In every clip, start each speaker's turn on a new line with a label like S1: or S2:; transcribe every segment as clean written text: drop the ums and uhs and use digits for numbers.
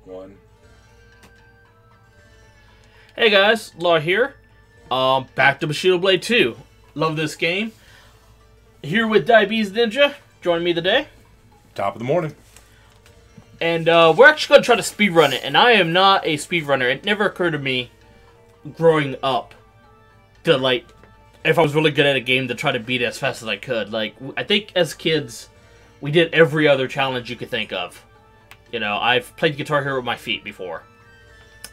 S1: One.
S2: Hey guys, Lar here. Back to Bushido Blade 2. Love this game. Here with diabetesNINJA, joining me today.
S1: Top of the morning.
S2: And we're actually going to try to speedrun it. And I am not a speedrunner. It never occurred to me growing up to, like, if I was really good at a game, to try to beat it as fast as I could. Like, I think as kids, we did every other challenge you could think of. You know, I've played Guitar Hero with my feet before.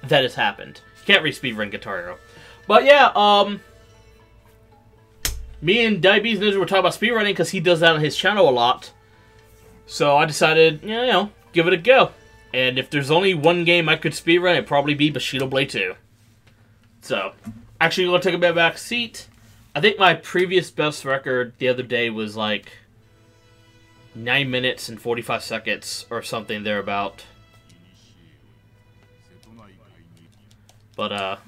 S2: That has happened. Can't re-speedrun Guitar Hero. But yeah, me and diabetesNINJA were talking about speedrunning because he does that on his channel a lot. So I decided, you know, give it a go. And if there's only one game I could speedrun, it'd probably be Bushido Blade 2. So, actually, I'm going to take a bit back seat. I think my previous best record the other day was like 9 minutes and 45 seconds or something thereabout. But,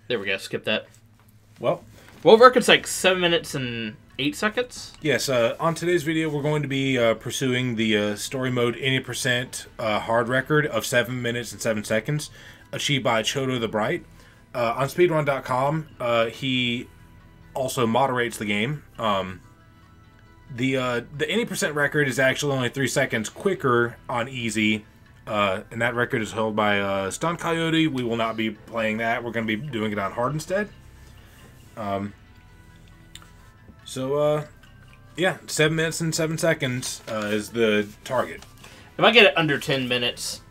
S2: there we go. Skip that.
S1: Well,
S2: world record's like 7 minutes and 8 seconds.
S1: Yes, on today's video, we're going to be pursuing the story mode 80% hard record of 7 minutes and 7 seconds, achieved by Chodo the Bright. On speedrun.com, he also moderates the game. The 80% record is actually only 3 seconds quicker on easy, and that record is held by Stunt Coyote. We will not be playing that. We're going to be doing it on hard instead. Yeah, 7 minutes and 7 seconds is the target.
S2: If I get it under 10 minutes,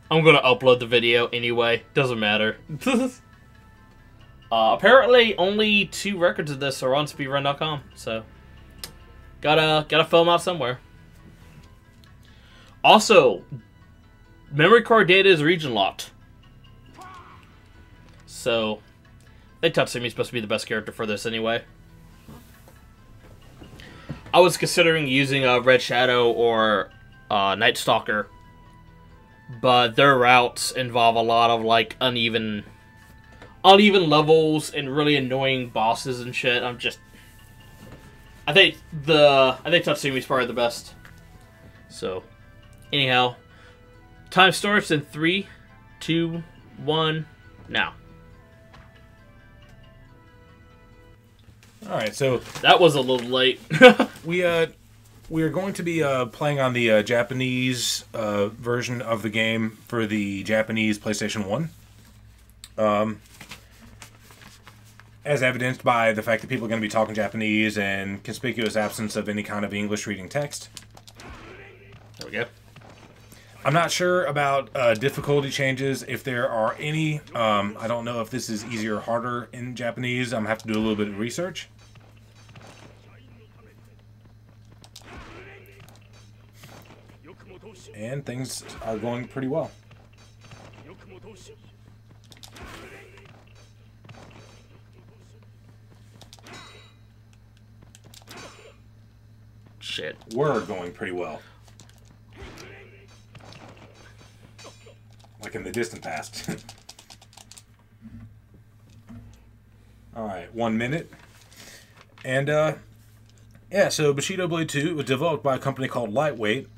S2: I'm going to upload the video anyway. Doesn't matter. Apparently, only 2 records of this are on speedrun.com, so gotta film out somewhere. Also, memory card data is region locked. So, I think Tatsumi's supposed to be the best character for this anyway. I was considering using Red Shadow or Night Stalker, but their routes involve a lot of like uneven levels and really annoying bosses and shit. I think Tatsumi's probably the best. So, anyhow, time starts in 3, 2, 1, now.
S1: All right, so
S2: that was a little late.
S1: we are going to be playing on the Japanese version of the game for the Japanese PlayStation 1. As evidenced by the fact that people are going to be talking Japanese and conspicuous absence of any kind of English reading text.
S2: There we go.
S1: I'm not sure about difficulty changes, if there are any. I don't know if this is easier or harder in Japanese. I'm going to have to do a little bit of research. And things are going pretty well.
S2: Shit.
S1: We're going pretty well. Like in the distant past. Alright, 1 minute. And, yeah, so Bushido Blade 2 was developed by a company called Lightweight.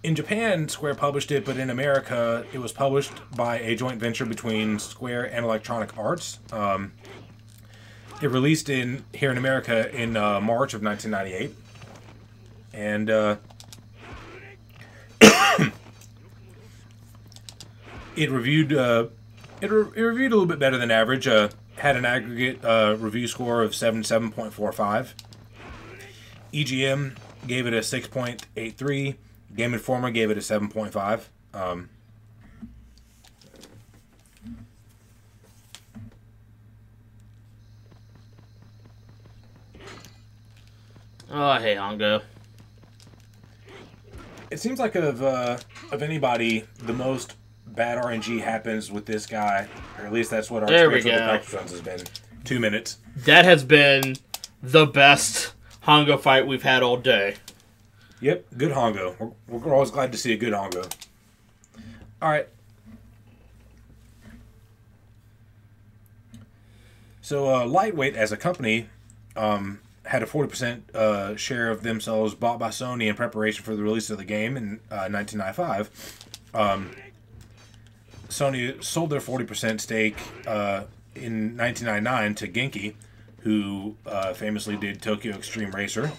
S1: In Japan, Square published it, but in America, it was published by a joint venture between Square and Electronic Arts. It released here in America in March of 1998. And, it reviewed a little bit better than average. Had an aggregate review score of 77.45. EGM gave it a 6.83. Game Informer gave it a 7.5.
S2: Oh, hey, Hongo.
S1: It seems like of anybody, the most bad RNG happens with this guy, or at least that's what our experience with the practice runs has been. 2 minutes.
S2: That has been the best Hongo fight we've had all day.
S1: Yep, good Hongo. We're always glad to see a good Hongo. Alright. So, Lightweight as a company had a 40% share of themselves bought by Sony in preparation for the release of the game in 1995. Sony sold their 40% stake in 1999 to Genki, who famously did Tokyo Extreme Racer.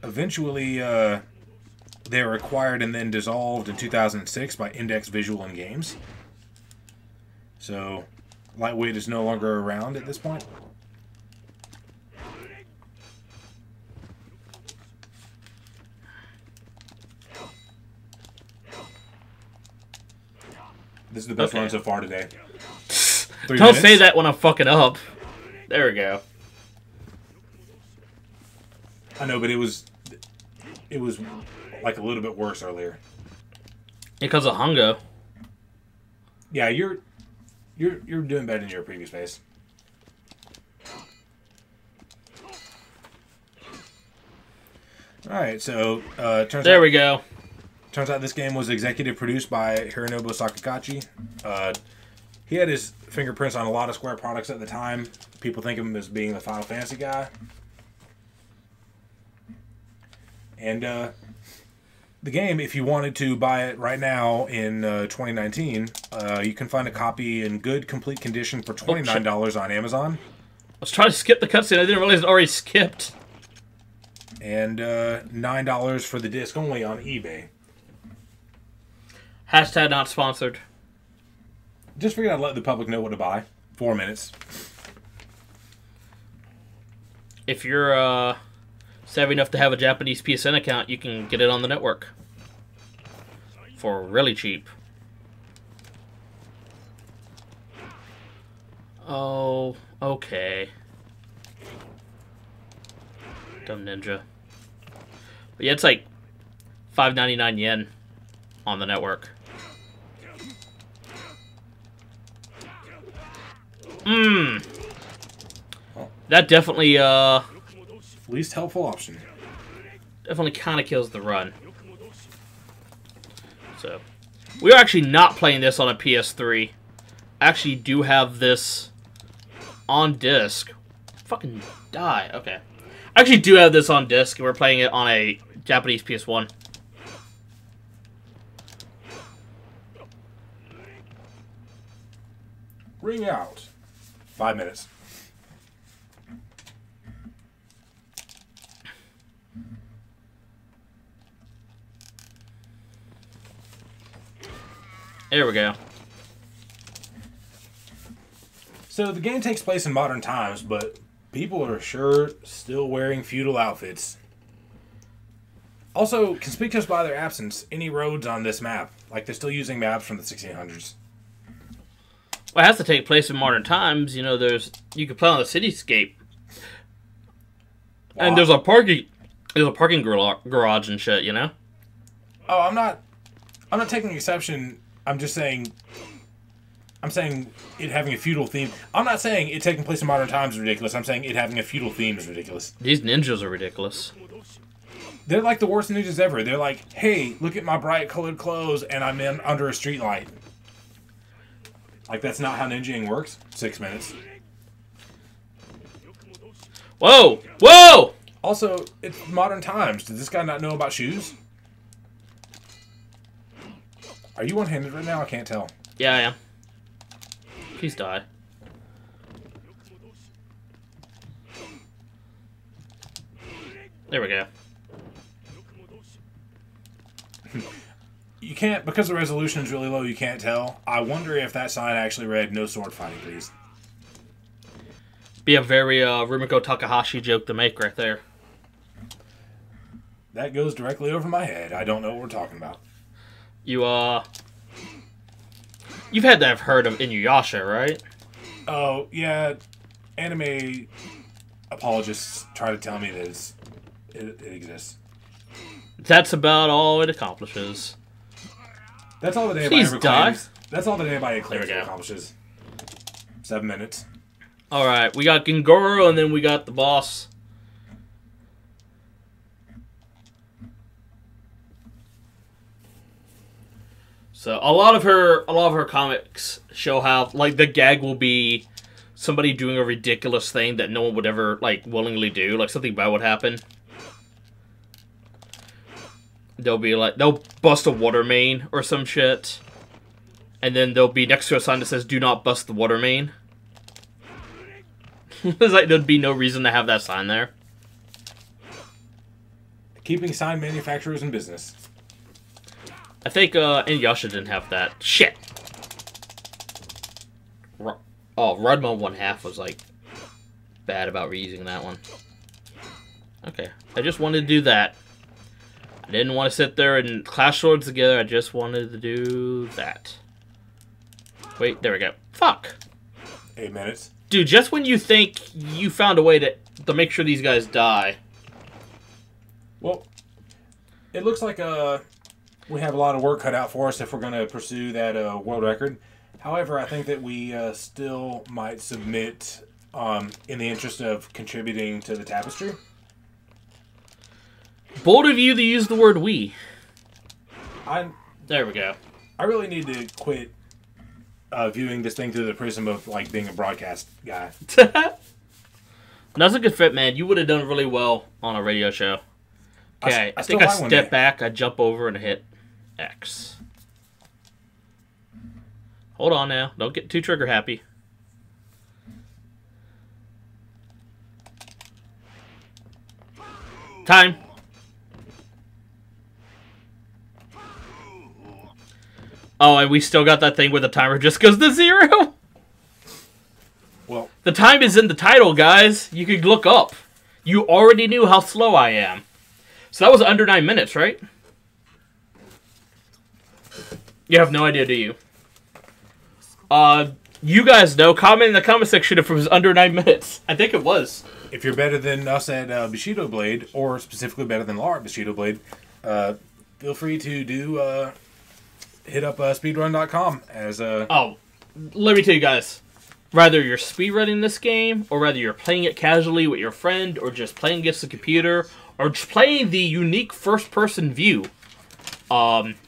S1: Eventually, they were acquired and then dissolved in 2006 by Index Visual and Games. So, Lightweight is no longer around at this point. This is the best run so far today.
S2: Don't say that when I'm fucking up. There we go.
S1: I know, but it was like a little bit worse earlier.
S2: Because of Hongo.
S1: Yeah, you're doing better than your previous pace. All right, so
S2: we go.
S1: Turns out this game was executive produced by Hironobu Sakakachi. He had his fingerprints on a lot of Square products at the time. People think of him as being the Final Fantasy guy. And the game, if you wanted to buy it right now in 2019, you can find a copy in good, complete condition for $29 on Amazon.
S2: I was trying to skip the cutscene. I didn't realize it already skipped.
S1: And $9 for the disc only on eBay.
S2: Hashtag not sponsored.
S1: Just figured I'd let the public know what to buy. 4 minutes.
S2: If you're savvy enough to have a Japanese PSN account, you can get it on the network. For really cheap. Oh, okay. Dumb ninja. But yeah, it's like 5.99 yen on the network. That definitely,
S1: least helpful option.
S2: Definitely kind of kills the run. So, we're actually not playing this on a PS3. I actually do have this on disc. Fucking die. Okay. I actually do have this on disc, and we're playing it on a Japanese PS1.
S1: Ring out. 5 minutes.
S2: There we go.
S1: So the game takes place in modern times, but people are sure still wearing feudal outfits. Also, conspicuous by their absence, any roads on this map. Like, they're still using maps from the 1600s.
S2: Well, it has to take place in modern times. You know, you can play on the cityscape.
S1: Wow.
S2: And there's a parking garage and shit, you know?
S1: Oh, I'm not taking exception. I'm just saying, I'm saying it having a feudal theme. I'm not saying it taking place in modern times is ridiculous. I'm saying it having a feudal theme is ridiculous.
S2: These ninjas are ridiculous.
S1: They're like the worst ninjas ever. They're like, hey, look at my bright colored clothes and I'm under a street light. Like, that's not how ninjaing works. 6 minutes.
S2: Whoa! Whoa!
S1: Also, it's modern times. Does this guy not know about shoes? Are you one-handed right now? I can't tell.
S2: Yeah, I am. Please die. There we go.
S1: You can't, because the resolution is really low, you can't tell. I wonder if that sign actually read, no sword fighting, please.
S2: Be a very Rumiko Takahashi joke to make right there.
S1: That goes directly over my head. I don't know what we're talking about.
S2: You've had to have heard of Inuyasha, right?
S1: Oh, yeah. Anime apologists try to tell me that it exists.
S2: That's about all it accomplishes.
S1: That's all that anybody ever claims. That's all that anybody claims it accomplishes. 7 minutes.
S2: Alright, we got Gengoro and then we got the boss. So a lot of her comics show how, like, the gag will be somebody doing a ridiculous thing that no one would ever, like, willingly do. Like, something bad would happen. They'll be like, they'll bust a water main or some shit. And then they'll be next to a sign that says, "Do not bust the water main." It's like, there'd be no reason to have that sign there.
S1: Keeping sign manufacturers in business.
S2: I think, Inuyasha didn't have that. Shit! Oh, Ranma 1/2 was, like, bad about reusing that one. Okay, I just wanted to do that. I didn't want to sit there and clash swords together, I just wanted to do that. Wait, there we go. Fuck!
S1: 8 minutes.
S2: Dude, just when you think you found a way to make sure these guys die.
S1: Well, it looks like we have a lot of work cut out for us if we're going to pursue that world record. However, I think that we still might submit in the interest of contributing to the tapestry.
S2: Bold of you to use the word "we." There we go.
S1: I really need to quit viewing this thing through the prism of like being a broadcast guy.
S2: That's a good fit, man. You would have done really well on a radio show. Okay, I think I step back, I jump over, and hit X. Hold on now. Don't get too trigger happy. Time. Oh, and we still got that thing where the timer just goes to 0?
S1: Well,
S2: the time is in the title, guys. You could look up. You already knew how slow I am. So that was under 9 minutes, right? You have no idea, do you? You guys know. Comment in the comment section if it was under 9 minutes. I think it was.
S1: If you're better than us at Bushido Blade, or specifically better than Lar at Bushido Blade, feel free to hit up speedrun.com as a...
S2: Oh, let me tell you guys. Rather you're speedrunning this game, or rather you're playing it casually with your friend, or just playing against the computer, or just playing the unique first-person view,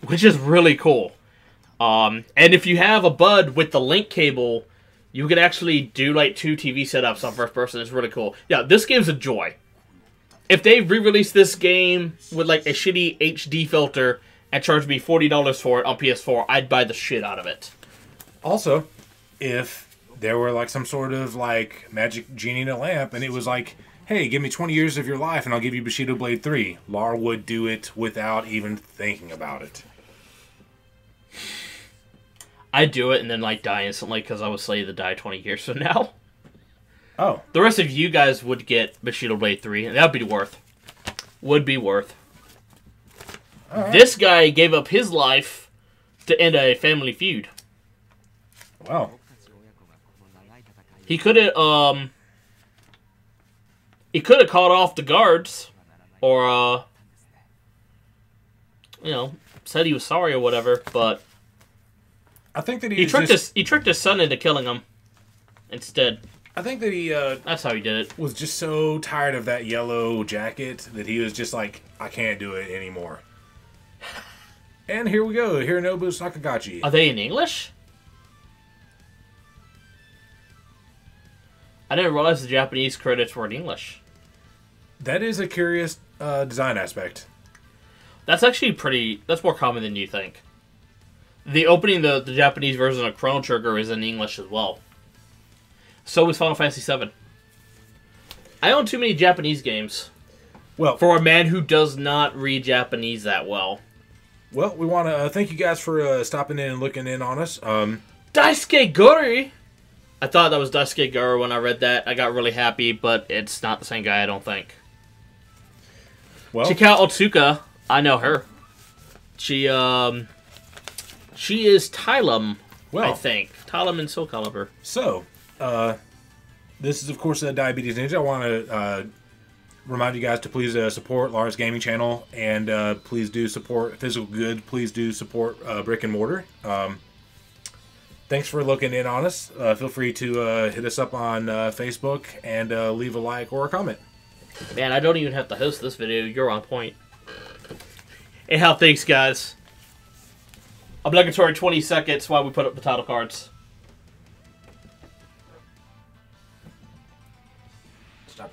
S2: which is really cool. And if you have a bud with the link cable, you can actually do like 2 TV setups on first person. It's really cool. Yeah, this game's a joy. If they re-release this game with like a shitty HD filter and charge me $40 for it on PS4, I'd buy the shit out of it.
S1: Also, if there were like some sort of like magic genie in a lamp and it was like, hey, give me 20 years of your life and I'll give you Bushido Blade 3, Lar would do it without even thinking about it.
S2: I'd do it and then like die instantly because I was slated to die 20 years from now.
S1: Oh.
S2: The rest of you guys would get Bushido Blade 3, and that would be worth. Would be worth. Right. This guy gave up his life to end a family feud.
S1: Wow.
S2: He could have called off the guards, or said he was sorry or whatever. But
S1: I think that
S2: he tricked his son into killing him instead.
S1: I think that he
S2: that's how he did it.
S1: Was just so tired of that yellow jacket that he was just like, I can't do it anymore. And here we go, Hironobu Sakagachi.
S2: Are they in English? I didn't realize the Japanese credits were in English.
S1: That is a curious design aspect.
S2: That's actually that's more common than you think. The opening, the Japanese version of Chrono Trigger is in English as well. So is Final Fantasy VII. I own too many Japanese games.
S1: Well,
S2: for a man who does not read Japanese that well.
S1: Well, we want to thank you guys for stopping in and looking in on us.
S2: Daisuke Gori! I thought that was Daisuke Gori when I read that. I got really happy, but it's not the same guy, I don't think.
S1: Well,
S2: Chikao Otsuka, I know her. She is Tylum, I think. Tylum in Soul Calibur.
S1: So, this is, of course, Diabetes Ninja. I want to remind you guys to please support Lar's gaming channel, and please do support Physical Good. Please do support Brick and Mortar. Thanks for looking in on us. Feel free to hit us up on Facebook and leave a like or a comment.
S2: Man, I don't even have to host this video. You're on point. Anyhow, thanks, guys. Obligatory 20 seconds while we put up the title cards.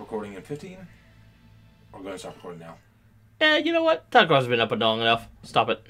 S1: recording in 15. We're going to stop recording now.
S2: You know what? Taco's been up and long enough. Stop it.